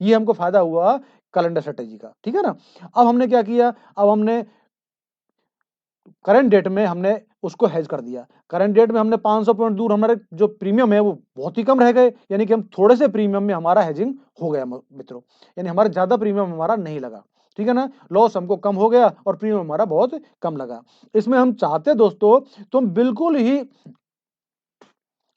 ये हमको फायदा हुआ कैलेंडर स्ट्रेटेजी का, ठीक है ना। अब हमने क्या किया, अब हमने करंट डेट में हमने उसको हेज कर दिया। करंट डेट में हमने 500 पॉइंट दूर हमारे जो प्रीमियम है वो बहुत ही कम रह गए, यानी कि हम थोड़े से प्रीमियम में हमारा हेजिंग हो गया मित्रों, यानी हमारा ज्यादा प्रीमियम हमारा नहीं लगा, ठीक है ना। लॉस हमको कम हो गया और प्रीमियम हमारा बहुत कम लगा। इसमें हम चाहते दोस्तों तो हम बिल्कुल ही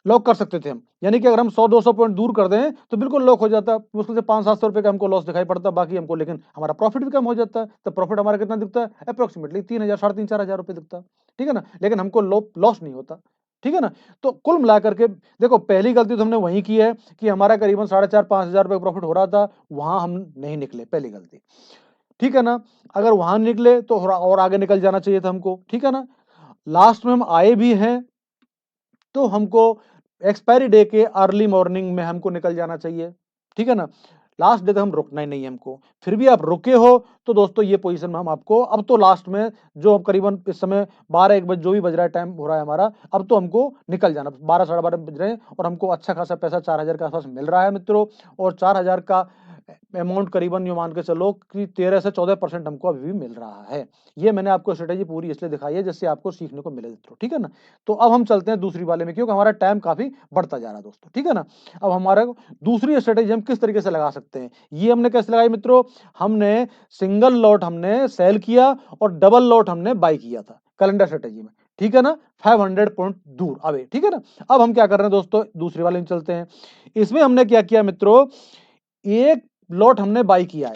लॉक कर सकते थे हम, यानी कि अगर हम 100-200 पॉइंट दूर कर दें तो बिल्कुल लॉक हो जाता, मुश्किल से 500-700 रुपए का हमको लॉस दिखाई पड़ता बाकी हमको, लेकिन हमारा प्रॉफिट भी कम हो जाता। तो प्रॉफिट हमारा कितना दिखता है, अप्रोक्सीमेटली 3000, 3,500-4,000 रुपए दिखता, ठीक है ना, लेकिन हमको लॉस नहीं होता, ठीक है ना। तो कुल मिलाकर के देखो, पहली गलती तो हमने वही की है कि हमारा करीबन 4,500-5,000 रुपए प्रॉफिट हो रहा था, वहां हम नहीं निकले, पहली गलती, ठीक है ना। अगर वहां निकले तो और आगे निकल जाना चाहिए था हमको, ठीक है ना। लास्ट में हम आए भी हैं तो हमको एक्सपायरी डे के अर्ली मॉर्निंग में हमको निकल जाना चाहिए, ठीक है ना। लास्ट डे तक हम रुकना ही नहीं है हमको, फिर भी आप रुके हो तो दोस्तों ये पोजीशन में हम आपको अब तो लास्ट में जो करीबन इस समय 12-1 बज जो भी बज रहा है, टाइम हो रहा है हमारा, अब तो हमको निकल जाना, 12-12:30 बज रहे हैं और हमको अच्छा खासा पैसा 4,000 के आसपास मिल रहा है मित्रों। और 4,000 का अमाउंट करीबन यूँ मान के चलो कि 13 से 14% हमको अभी भी मिल रहा है। ये मैंने आपको स्ट्रेटेजी पूरी इसलिए दिखाई है जिससे आपको सीखने को मिले मित्रों, ठीक है ना। तो अब हम चलते हैं दूसरी वाले में, क्योंकि हमारा टाइम काफी बढ़ता जा रहा है दोस्तों, ठीक है ना। अब हमारा दूसरी स्ट्रेटेजी हम किस तरीके से लगा सकते हैं, ये हमने कैसे लगाई मित्रों, हमने सिंगल लॉट हमने सेल किया और डबल लॉट हमने बाई किया था कैलेंडर स्ट्रेटेजी में, ठीक है ना, 500 पॉइंट दूर अवे, ठीक है ना। अब हम क्या कर रहे हैं दोस्तों, दूसरी वाले में चलते हैं। इसमें हमने क्या किया मित्रों, एक लॉट हमने बाई किया है,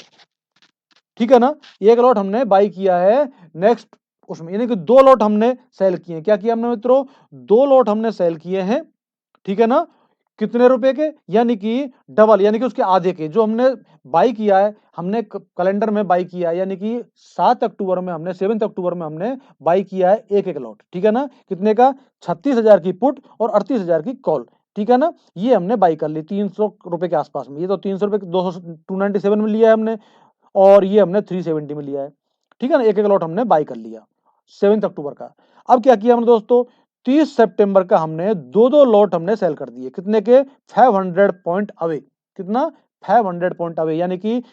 ठीक है ना, एक लॉट हमने बाई किया है नेक्स्ट उसमें, यानी कि 2 लॉट हमने सेल किए हैं। क्या किया हमने मित्रों, 2 लॉट हमने सेल किए हैं, ठीक है ना। कितने रुपए के, यानी कि डबल, यानी कि उसके आधे के, जो हमने बाई किया है, हमने कैलेंडर में बाई किया है, यानी कि 7 अक्टूबर में हमने 7 अक्टूबर में हमने बाई किया है एक लॉट, ठीक है ना। कितने का, 36,000 की पुट और 38,000 की कॉल, ठीक है ना। ये हमने बाई कर ली 300 रुपए के आसपास में, ये तो 300 रुपए 297 में लिया है हमने, और ये हमने 370 में लिया है, ठीक है ना। एक लॉट हमने बाई कर लिया 7 अक्टूबर का। अब क्या किया हमने दोस्तों, 30 सितंबर का हमने 2-2 लॉट हमने सेल कर दिए, कितने के, 500 पॉइंट अवे, कितना, 500 पॉइंट अवे, यानी कि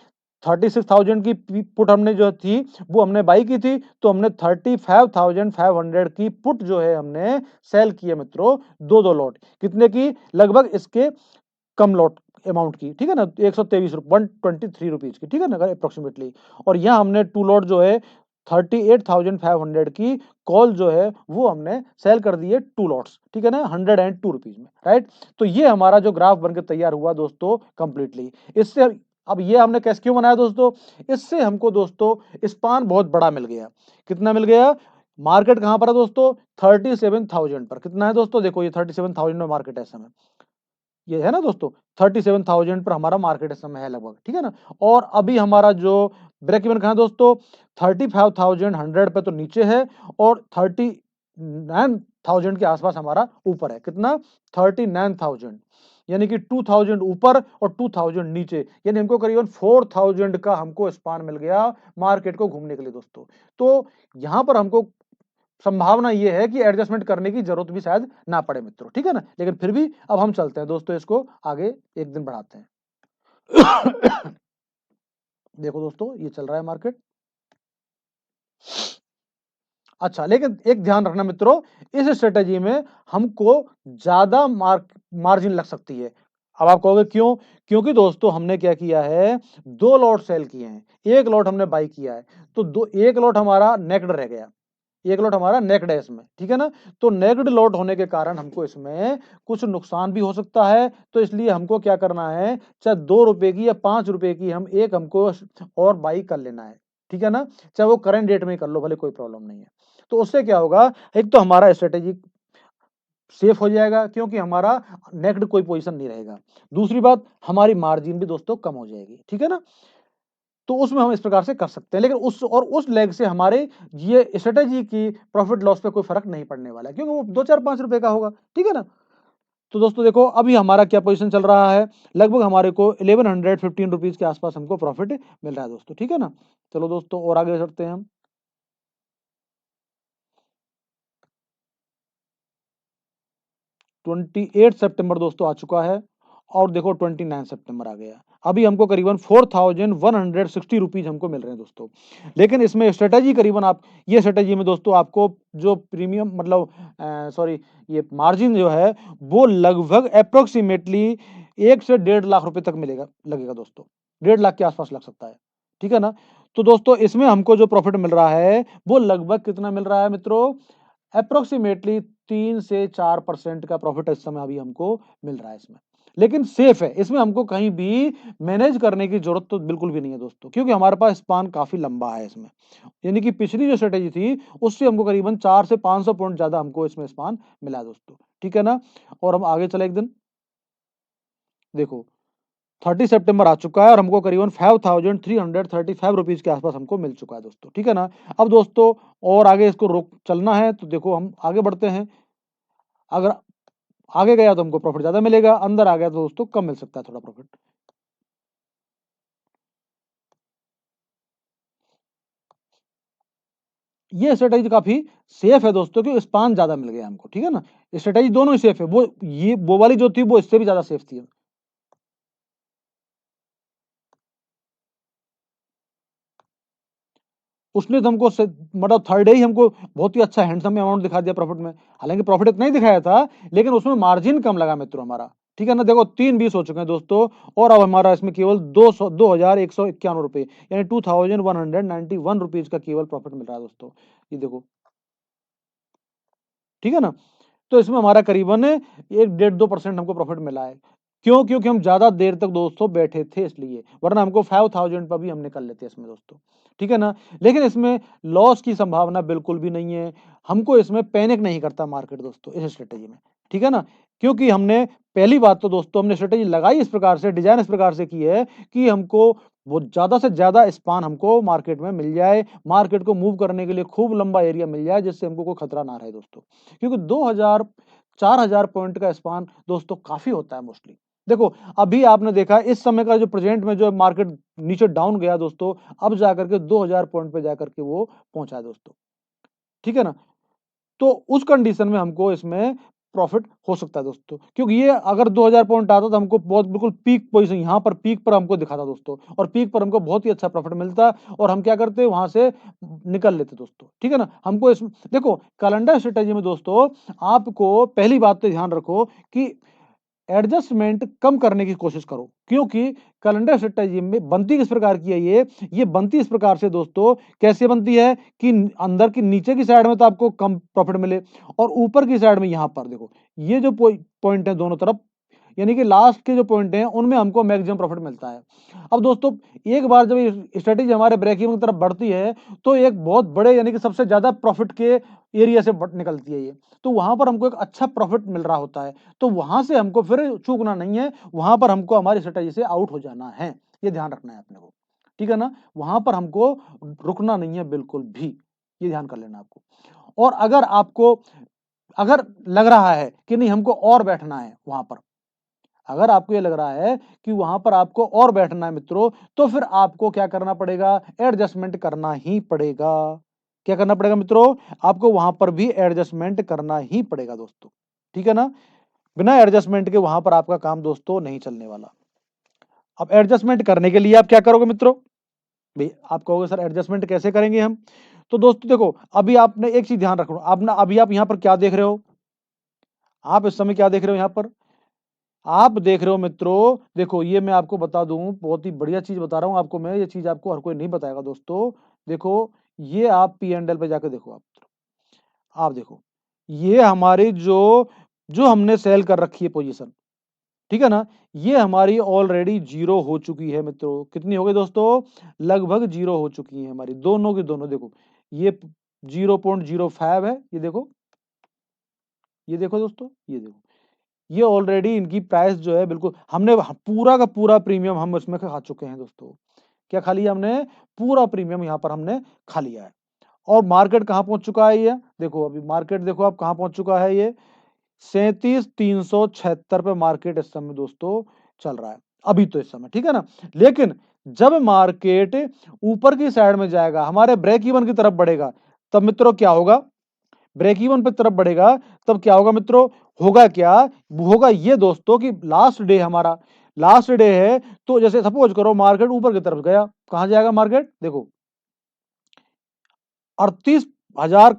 36,000 की पुट हमने जो थी वो हमने बाई की थी, तो हमने 35,500 की पुट जो है हमने सेल किए मित्रों, 2-2 लॉट, कितने की, लगभग इसके कम लॉट अमाउंट की, ठीक है ना, 123 123 रुपीज की, ठीक है ना, अप्रोक्सीमेटली। और यहाँ हमने 2 लॉट जो है 38,500 की कॉल जो है वो हमने सेल कर दी है 2 लॉट्स, ठीक है ना, 102 रुपीज में, राइट। तो ये हमारा जो ग्राफ बनकर तैयार हुआ दोस्तों कंप्लीटली। इससे अब ये हमने कैसे क्यों बनाया दोस्तों, इससे हमको दोस्तों स्पान बहुत बड़ा मिल गया। कितना मिल गया, मार्केट कहां पर है दोस्तों, 37,000 पर। कितना है दोस्तों, देखो ये 37,000 में मार्केट है इस समय, ये है ना दोस्तों, 37,000 पर हमारा मार्केट इस समय है लगभग, ठीक है ना। और अभी हमारा जो ब्रेक इवन कहां है दोस्तों, 35,100 पे तो नीचे है, और 39,000 के आसपास हमारा ऊपर है। कितना, 39,000, यानी कि 2,000 ऊपर और 2,000 नीचे, यानी हमको करीबन 4,000 का हमको स्पान मिल गया मार्केट को घूमने के लिए दोस्तों। तो यहां पर हमको संभावना ये है कि एडजस्टमेंट करने की जरूरत भी शायद ना पड़े मित्रों, ठीक है ना। लेकिन फिर भी अब हम चलते हैं दोस्तों, इसको आगे एक दिन बढ़ाते हैं। देखो दोस्तों, ये चल रहा है मार्केट, अच्छा, लेकिन एक ध्यान रखना मित्रों, इस स्ट्रेटेजी में हमको ज्यादा मार्जिन लग सकती है। अब आप कहोगे क्यों, क्योंकि दोस्तों हमने क्या किया है, 2 लॉट सेल किए हैं, एक लॉट हमने बाई किया है, तो एक लॉट हमारा नेक्ड रह गया, एक लॉट हमारा नेक्ड है इसमें, ठीक है ना। तो नेक्ड लॉट होने के कारण हमको इसमें कुछ नुकसान भी हो सकता है, तो इसलिए हमको क्या करना है, चाहे 2 रुपए की या 5 रुपए की हम एक हमको और बाई कर लेना है, ठीक है ना। चाहे वो करंट डेट में ही कर लो भले, कोई प्रॉब्लम नहीं है। तो उससे क्या होगा, एक तो हमारा स्ट्रेटेजी सेफ हो जाएगा क्योंकि हमारा नेक्ड कोई पोजीशन नहीं रहेगा, दूसरी बात हमारी मार्जिन भी दोस्तों कम हो जाएगी, ठीक है ना। तो उसमें हम इस प्रकार से कर सकते हैं, लेकिन उस लेग से हमारे ये स्ट्रेटेजी की प्रॉफिट लॉस पे कोई फर्क नहीं पड़ने वाला है, क्योंकि वो 2 4 5 रुपए का होगा, ठीक है ना। तो दोस्तों देखो, अभी हमारा क्या पोजीशन चल रहा है, लगभग हमारे को 1115 रुपीज के आसपास हमको प्रॉफिट मिल रहा है दोस्तों, ठीक है ना। चलो दोस्तों और आगे चलते हैं हम। 28 सितंबर दोस्तों आ चुका है, और देखो 29 सितंबर आ गया, अभी हमको करीबन 4160 रुपीज हमको मिल रहे हैं दोस्तों। लेकिन इसमें स्ट्रेटेजी करीबन आप ये स्ट्रेटेजी में दोस्तों आपको जो प्रीमियम मतलब सॉरी ये मार्जिन जो है वो लगभग अप्रोक्सीमेटली 1 से 1.5 लाख रुपए तक मिलेगा लगेगा दोस्तों, 1.5 लाख के आसपास लग सकता है, ठीक है ना। तो दोस्तों इसमें हमको जो प्रॉफिट मिल रहा है वो लगभग कितना मिल रहा है मित्रों, अप्रोक्सीमेटली 3 से 4% का प्रॉफिट इस समय अभी हमको मिल रहा है इसमें। लेकिन सेफ है, इसमें हमको कहीं भी मैनेज करने की जरूरत तो बिल्कुल भी नहीं है दोस्तों, क्योंकि हमारे पास स्पान काफी लंबा है इसमें। यानी कि पिछली जो स्ट्रेटेजी थी उससे हमको करीबन 4 से 500 पॉइंट ज्यादा हमको इसमें स्पान मिला है दोस्तों, ठीक है ना। और हम आगे चले एक दिन, देखो 30 सितंबर आ चुका है और हमको करीबन 5335 रुपीज के आसपास हमको मिल चुका है दोस्तों, ठीक है ना। अब दोस्तों और आगे इसको रोक चलना है तो देखो हम आगे बढ़ते हैं। अगर आगे गया तो हमको प्रॉफिट ज्यादा मिलेगा, अंदर आ गया तो दोस्तों कम मिल सकता है थोड़ा प्रॉफिट। ये स्ट्रेटेजी काफी सेफ है दोस्तों, क्योंकि स्पान ज्यादा मिल गया हमको, ठीक है ना। स्ट्रेटेजी दोनों ही सेफ है, वो वाली जो थी वो इससे भी ज्यादा सेफ थी। उसने तो हमको मतलब थर्ड डे ही हमको बहुत ही अच्छा हैंडसम अमाउंट दिखा दिया प्रॉफिट में। हालांकि प्रॉफिट इतना ही दिखाया था लेकिन उसमें मार्जिन कम लगा मित्रों हमारा, ठीक है ना। देखो 3:20 हो चुके हैं दोस्तों और अब हमारा इसमें केवल 2,191 रुपए यानी 2,191 रुपीज का केवल प्रॉफिट मिल रहा है दोस्तों, ये देखो, ठीक है ना। तो इसमें हमारा करीबन 1 1.5 2% हमको प्रॉफिट मिला है। क्यों? क्योंकि हम ज्यादा देर तक दोस्तों बैठे थे इसलिए, वरना हमको 5000 पर भी हम निकल लेते इसमें दोस्तों, ठीक है ना। लेकिन इसमें लॉस की संभावना बिल्कुल भी नहीं है, हमको इसमें पैनिक नहीं करता मार्केट दोस्तों इस स्ट्रेटेजी में, ठीक है ना। क्योंकि हमने पहली बात तो दोस्तों हमने स्ट्रेटेजी लगाई इस प्रकार से, डिजाइन इस प्रकार से की है कि हमको वो ज्यादा से ज्यादा स्पान हमको मार्केट में मिल जाए, मार्केट को मूव करने के लिए खूब लंबा एरिया मिल जाए जिससे हमको कोई खतरा ना रहे दोस्तों। क्योंकि 2000 4000 पॉइंट का स्पान दोस्तों काफी होता है मोस्टली। देखो अभी आपने देखा इस समय का जो प्रेजेंट में जो मार्केट नीचे डाउन गया दोस्तों, अब जाकर के 2000 पॉइंट पे जाकर के वो पहुंचा है दोस्तों, ठीक है ना। तो उस कंडीशन में हमको इसमें प्रॉफिट हो सकता है दोस्तों, क्योंकि ये अगर 2000 पॉइंट आता तो हमको बहुत बिल्कुल पीक पोजीशन यहाँ पर पीक पर हमको दिखाता दोस्तों, और पीक पर हमको बहुत ही अच्छा प्रॉफिट मिलता और हम क्या करते वहां से निकल लेते दोस्तों, ठीक है ना। हमको इसमें देखो कैलेंडर स्ट्रेटेजी में दोस्तों आपको पहली बात तो ध्यान रखो कि एडजस्टमेंट कम करने की कोशिश करो, क्योंकि कैलेंडर स्ट्रेटजी में बनती किस प्रकार की है ये बनती इस प्रकार से दोस्तों, कैसे बनती है कि अंदर की नीचे की साइड में तो आपको कम प्रॉफिट मिले और ऊपर की साइड में यहां पर देखो ये जो पॉइंट है दोनों तरफ, यानी कि लास्ट के जो पॉइंट हैं उनमें हमको मैक्सिमम प्रॉफिट मिलता है। अब दोस्तों एक बार जब ये स्ट्रेटेजी हमारे ब्रेक इवन की तरफ बढ़ती है तो एक बहुत बड़े यानी कि सबसे ज्यादा प्रॉफिट के एरिया से निकलती है ये, तो वहां पर हमको एक अच्छा प्रॉफिट मिल रहा होता है, तो वहां से हमको फिर चूकना नहीं है, वहां पर हमको हमारी स्ट्रेटेजी से आउट हो जाना है, ये ध्यान रखना है अपने को, ठीक है ना। वहां पर हमको रुकना नहीं है बिल्कुल भी, ये ध्यान कर लेना आपको। और अगर लग रहा है कि नहीं हमको और बैठना है वहां पर, अगर आपको ये लग रहा है कि वहां पर आपको और बैठना है मित्रों, तो फिर आपको क्या करना पड़ेगा, एडजस्टमेंट करना ही पड़ेगा। क्या करना पड़ेगा मित्रों, आपको वहां पर भी एडजस्टमेंट करना ही पड़ेगा दोस्तों, ठीक है ना। बिना एडजस्टमेंट के वहां पर आपका काम दोस्तों नहीं चलने वाला। अब एडजस्टमेंट करने के लिए आप क्या करोगे मित्रों, भाई आप कहोगे सर एडजस्टमेंट कैसे करेंगे हम। तो दोस्तों देखो अभी आपने एक चीज ध्यान रखो, आप ना अभी आप यहाँ पर क्या देख रहे हो, आप इस समय क्या देख रहे हो यहाँ पर, आप देख रहे हो मित्रों, देखो ये मैं आपको बता दूं, बहुत ही बढ़िया चीज बता रहा हूं आपको मैं, ये चीज आपको हर कोई नहीं बताएगा दोस्तों। देखो ये आप पी एंड एल पे जाकर देखो, आप देखो ये हमारी जो जो हमने सेल कर रखी है पोजीशन, ठीक है ना, ये हमारी ऑलरेडी जीरो हो चुकी है मित्रों। कितनी हो गई दोस्तों, लगभग जीरो हो चुकी है हमारी दोनों की दोनों। देखो ये 0.05 है, ये देखो दोस्तों, ये देखो ये ऑलरेडी इनकी प्राइस जो है बिल्कुल हमने पूरा का पूरा प्रीमियम हम इसमें खा चुके हैं दोस्तों। क्या खा लिया हमने, पूरा प्रीमियम यहाँ पर हमने खा लिया है। और मार्केट कहाँ पहुंच चुका है, ये देखो अभी मार्केट देखो आप कहाँ पहुंच चुका है, ये 37,376 पे मार्केट इस समय दोस्तों चल रहा है अभी तो इस समय, ठीक है ना। लेकिन जब मार्केट ऊपर की साइड में जाएगा, हमारे ब्रेक इवन की तरफ बढ़ेगा, तब मित्रों क्या होगा, ब्रेक इवन पे तरफ बढ़ेगा, तब क्या होगा मित्रों, होगा क्या, होगा ये दोस्तों कि लास्ट डे हमारा लास्ट डे है, तो जैसे सपोज करो मार्केट ऊपर की तरफ गया, कहां जाएगा मार्केट, देखो 38,000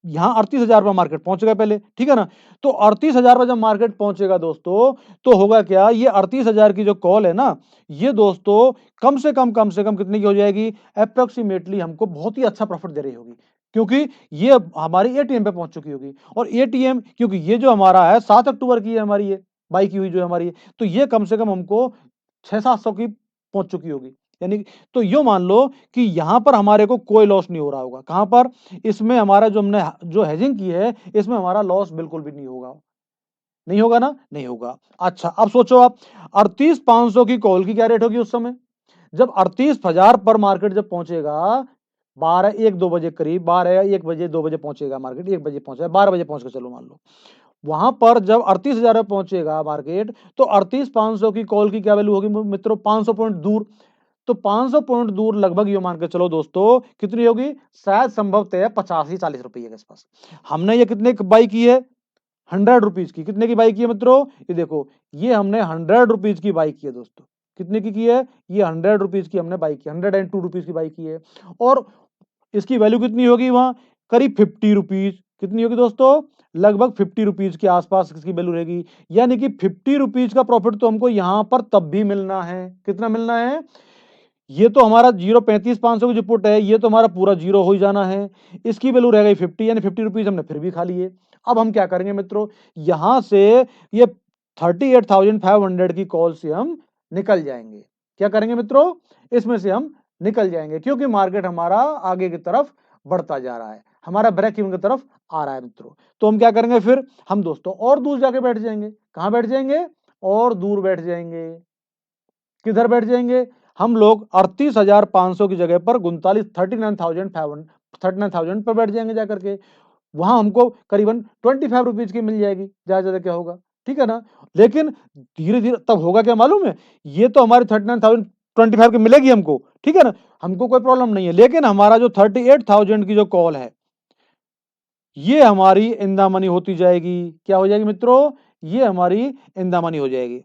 यहाँ 38,000 पर मार्केट पहुंचेगा पहले, ठीक है ना। तो 38,000 पर जब मार्केट पहुंचेगा दोस्तों, तो होगा क्या, ये 38,000 की जो कॉल है ना, ये दोस्तों कम से कम कितने की हो जाएगी, अप्रोक्सीमेटली हमको बहुत ही अच्छा प्रॉफिट दे रही होगी, क्योंकि ये हमारी एटीएम पे पहुंच चुकी होगी। और एटीएम, क्योंकि ये जो हमारा है 7 अक्टूबर की है हमारी, ये बाई की हुई जो हमारी है, तो ये कम से कम हमको 600-700 की पहुंच चुकी होगी, यानी तो यो मान लो कि यहां पर हमारे को कोई लॉस नहीं हो रहा होगा। कहां पर, इसमें हमारा जो हमने जो हेजिंग की है, इसमें हमारा लॉस बिल्कुल भी नहीं होगा, नहीं होगा ना, नहीं होगा। अच्छा अब सोचो आप, 38,500 की कॉल की क्या रेट होगी उस समय, जब 38,000 पर मार्केट जब पहुंचेगा, 12-1-2 बजे करीब, 12-1 बजे 2 बजे पहुंचेगा मार्केट, 1 बजे पहुंचेगा, 12 बजे पहुंच के चलो मान लो, वहां पर जब 38,000 में पहुंचेगा मार्केट, तो 38,500 की कॉल की क्या वैल्यू होगी मित्रों, 500 पॉइंट दूर। तो 500 पॉइंट दूर लगभग ये मान के चलो दोस्तों कितनी होगी, शायद संभवतः 85-40 रुपये के आसपास। हमने ये कितने की बाई की है, 100 रुपीज की, कितने की बाई की है मित्रों, ये देखो, ये हमने 100 रुपीज की बाई की है दोस्तों, कितने की है, ये 100 रुपीज की हमने बाई की, 102 रुपीज की बाई की है। और इसकी वैल्यू कितनी होगी वहां, करीब 50 रुपीज, कितनी होगी दोस्तों, लगभग 50 रुपीज के आसपास इसकी वैल्यू रहेगी। यानी कि 50 रुपीज का प्रॉफिट तो हमको यहां पर तब भी मिलना है, कितना मिलना है, ये तो हमारा 0.35,500 की जो पुट है, ये तो हमारा पूरा जीरो हो ही जाना है, इसकी वैल्यू रह गई 50, यानी 50 रुपीज हमने फिर भी खा लिए। अब हम क्या करेंगे मित्रों, यहां से ये 38,500 की कॉल से हम निकल जाएंगे, क्या करेंगे मित्रों, इसमें से हम निकल जाएंगे, क्योंकि मार्केट हमारा आगे की तरफ बढ़ता जा रहा है, हमारा ब्रेक इवन की तरफ आ रहा है मित्रों। तो हम क्या करेंगे फिर, हम दोस्तों और दूर जाके बैठ जाएंगे, कहां बैठ जाएंगे, और दूर बैठ जाएंगे, किधर बैठ जाएंगे, हम लोग 38,500 की जगह पर 39,500 पर बैठ जाएंगे जाकर के, वहां हमको करीबन 25 रुपीज की मिल जाएगी, ज्यादा ज्यादा क्या होगा, ठीक है ना। लेकिन धीरे धीरे तब होगा क्या मालूम है, ये तो हमारी 39,025 की मिलेगी हमको, ठीक है ना, हमको कोई प्रॉब्लम नहीं है, लेकिन हमारा जो 38,000 की जो कॉल है, ये हमारी इंदा मनी होती जाएगी, क्या हो जाएगी मित्रों, ये हमारी इंदा मनी हो जाएगी,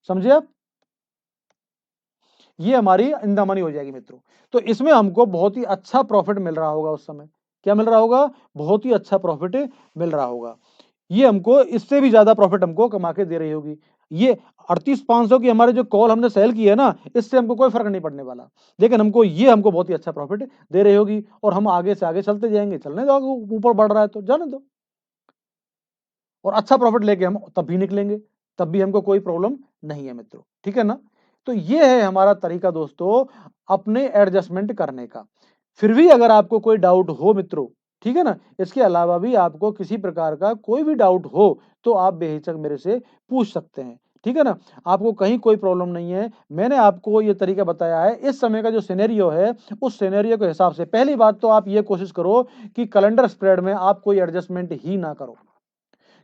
समझे आप, ये हमारी इंदा मनी हो जाएगी मित्रों। तो इसमें हमको बहुत ही अच्छा प्रॉफिट मिल रहा होगा उस समय, क्या मिल रहा होगा, बहुत ही अच्छा प्रॉफिट मिल रहा होगा, ये हमको इससे भी ज्यादा प्रॉफिट हमको कमा के दे रही होगी। ये 38,500 की हमारे जो कॉल हमने सेल की है ना, इससे हमको कोई फर्क नहीं पड़ने वाला, लेकिन हमको ये हमको बहुत ही अच्छा प्रॉफिट दे रही होगी, और हम आगे से आगे चलते जाएंगे, चलने दो, आगे ऊपर बढ़ रहा है तो जाने दो, और अच्छा प्रॉफिट लेके हम तब भी निकलेंगे, तब भी हमको कोई प्रॉब्लम नहीं है मित्रों, ठीक है ना। तो ये है हमारा तरीका दोस्तों अपने एडजस्टमेंट करने का। फिर भी अगर आपको कोई डाउट हो मित्रों, ठीक है ना, इसके अलावा भी आपको किसी प्रकार का कोई भी डाउट हो, तो आप बेहिचक मेरे से पूछ सकते हैं, ठीक है ना, आपको कहीं कोई प्रॉब्लम नहीं है। मैंने आपको ये तरीका बताया है, इस समय का जो सिनेरियो है, उस सिनेरियो के हिसाब से पहली बात तो आप ये कोशिश करो कि कैलेंडर स्प्रेड में आप कोई एडजस्टमेंट ही ना करो,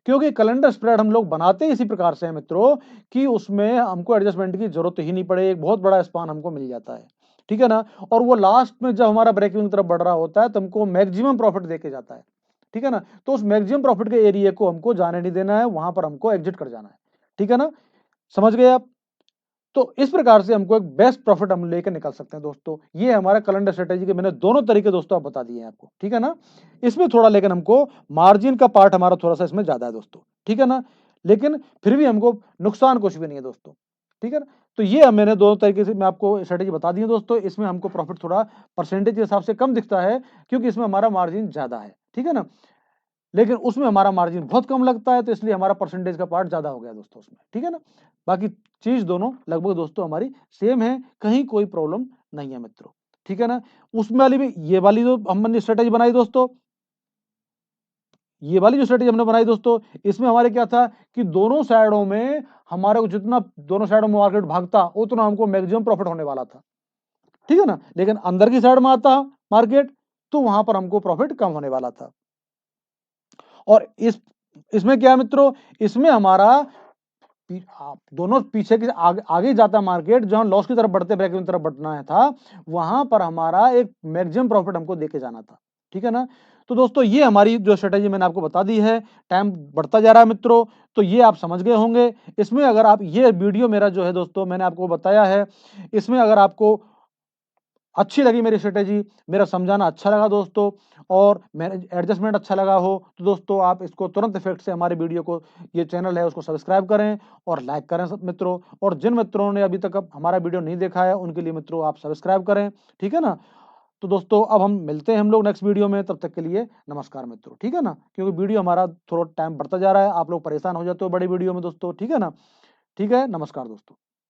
क्योंकि कैलेंडर स्प्रेड हम लोग बनाते इसी प्रकार से हैं मित्रों कि उसमें हमको एडजस्टमेंट की जरूरत ही नहीं पड़े, एक बहुत बड़ा स्पान हमको मिल जाता है, ठीक है ना। और वो लास्ट में जब हमारा ब्रेक इवन की तरफ बढ़ रहा होता है, तो हमको मैक्सिमम प्रॉफिट देके जाता है, ठीक है ना। तो उस मैक्सिमम प्रॉफिट के एरिया को हमको जाने नहीं देना है, वहां पर हमको एग्जिट कर जाना है, ठीक है ना, समझ गए आप। तो इस प्रकार से हमको एक बेस्ट प्रॉफिट हम लेकर निकल सकते हैं दोस्तों। ये हमारा कैलेंडर स्ट्रेटेजी के मैंने दोनों तरीके दोस्तों आप बता दिए हैं आपको, ठीक है ना। इसमें थोड़ा लेकिन हमको मार्जिन का पार्ट हमारा थोड़ा सा इसमें ज्यादा है दोस्तों, ठीक है ना, लेकिन फिर भी हमको नुकसान कुछ भी नहीं है दोस्तों, ठीक है ना। तो ये मैंने दोनों तरीके से मैं आपको स्ट्रेटेजी बता दी है दोस्तों। इसमें हमको प्रॉफिट थोड़ा परसेंटेज के हिसाब से कम दिखता है, क्योंकि इसमें हमारा मार्जिन ज्यादा है, ठीक है ना, लेकिन उसमें हमारा मार्जिन बहुत कम लगता है, तो इसलिए हमारा परसेंटेज का पार्ट ज्यादा हो गया दोस्तों उसमें, ठीक है ना। बाकी चीज दोनों लगभग दोस्तों हमारी सेम है, कहीं कोई प्रॉब्लम नहीं है मित्रों, ठीक है ना। उसमें वाली भी, ये वाली जो हमने स्ट्रेटेजी बनाई दोस्तों, ये वाली जो स्ट्रेटेजी हमने बनाई दोस्तों, इसमें हमारे क्या था कि दोनों साइडों में हमारे को जितना दोनों साइडों में मार्केट भागता, उतना हमको मैक्सिमम प्रॉफिट होने वाला था, ठीक है ना। लेकिन अंदर की साइड में आता मार्केट, तो वहां पर हमको प्रॉफिट कम होने वाला था। और इसमें क्या है मित्रों, इसमें हमारा दोनों पीछे के आगे जाता मार्केट, जहां लॉस की तरफ बढ़ते ब्रेक की तरफ बढ़ना है था, वहां पर हमारा एक मैक्सिमम प्रॉफिट हमको देके जाना था, ठीक है ना। तो दोस्तों ये हमारी जो स्ट्रेटेजी मैंने आपको बता दी है, टाइम बढ़ता जा रहा है मित्रों, तो ये आप समझ गए होंगे। इसमें अगर आप ये वीडियो मेरा जो है दोस्तों मैंने आपको बताया है, इसमें अगर आपको अच्छी लगी मेरी स्ट्रेटेजी, मेरा समझाना अच्छा लगा दोस्तों और मेरा एडजस्टमेंट अच्छा लगा हो, तो दोस्तों आप इसको तुरंत इफ़ेक्ट से हमारे वीडियो को, ये चैनल है उसको सब्सक्राइब करें और लाइक करें सब मित्रों। और जिन मित्रों ने अभी तक अब हमारा वीडियो नहीं देखा है, उनके लिए मित्रों आप सब्सक्राइब करें, ठीक है ना? तो दोस्तों अब हम मिलते हैं हम लोग नेक्स्ट वीडियो में, तब तक के लिए नमस्कार मित्रों, ठीक है ना? क्योंकि वीडियो हमारा थोड़ा टाइम बढ़ता जा रहा है, आप लोग परेशान हो जाते हो बड़ी वीडियो में दोस्तों, ठीक है ना? ठीक है, नमस्कार दोस्तों।